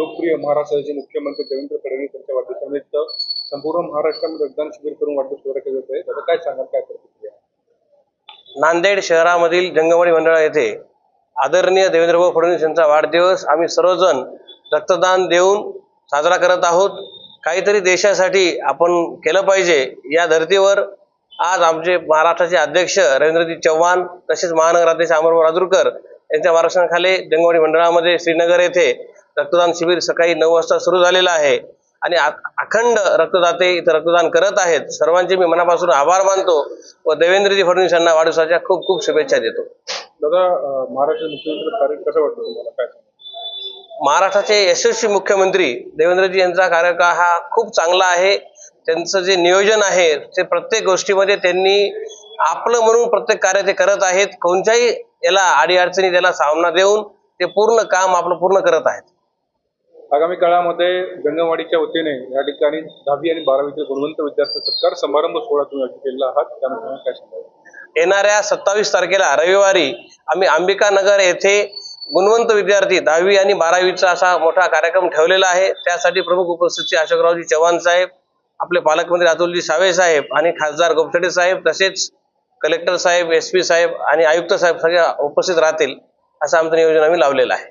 लोकप्रिय महाराष्ट्राचे मुख्यमंत्री देवेंद्र फडणवीस यांच्या वाढदिवसानिमित्त संपूर्ण महाराष्ट्रामध्ये रक्तदान शिबिर करून वाढदिवस साजरा केला जात आहे. त्याचा काय सांगाल, काय प्रतिक्रिया? नांदेड शहरामधील जंगमवाडी मंडळ येथे आदरणीय देवेंद्रभाऊ फडणवीस यांचा वाढदिवस आम्ही सर्वजण रक्तदान देऊन साजरा करत आहोत. काहीतरी देशासाठी आपण केलं पाहिजे या धर्तीवर आज आमचे महाराष्ट्राचे अध्यक्ष रवींद्रजी चव्हाण तसेच महानगराध्यक्ष अमरभाऊ राजूरकर यांच्या मार्गदर्शनाखाली जंगमवाडी मंडळामध्ये श्रीनगर येथे रक्तदान शिबिर सकाळी 9 वाजता सुरू झालेलं आहे आणि अखंड रक्तदाते इथं रक्तदान करत आहेत. सर्वांचे मी मनापासून आभार मानतो व देवेंद्रजी फडणवीस यांना वाढदिवसाच्या खूप खूप शुभेच्छा देतो. दादा, महाराष्ट्राचे मुख्यमंत्री कार्य कसं वाटतं तुम्हाला, काय? महाराष्ट्राचे यशस्वी मुख्यमंत्री देवेंद्रजी यांचा कार्यकाळ हा खूप चांगला आहे. त्यांचं जे नियोजन आहे ते प्रत्येक गोष्टीमध्ये त्यांनी आपलं म्हणून प्रत्येक कार्य ते करत आहेत. कोणत्याही याला अडीअडचणी त्याला सामना देऊन ते पूर्ण काम आपलं पूर्ण करत आहेत. आगामी काळामध्ये जंगमवाडीच्या वतीने या ठिकाणी 10वी आणि 12वीचे गुणवंत विद्यार्थी सत्कार समारंभ सोहळा तुम्ही केलेला आहात, त्यामुळे काय सांगाल? येणाऱ्या 27 तारखेला रविवारी आम्ही अंबिका नगर येथे गुणवंत विद्यार्थी 10वी आणि 12वीचा असा मोठा कार्यक्रम ठेवलेला आहे. त्यासाठी प्रमुख उपस्थिती अशोकरावजी चव्हाण साहेब, आपले पालकमंत्री अतुलजी सावे साहेब आणि खासदार गोपछडे साहेब तसेच कलेक्टर साहेब, SP साहेब आणि आयुक्त साहेब सगळे उपस्थित राहतील असं आमचं नियोजन आम्ही लावलेलं आहे.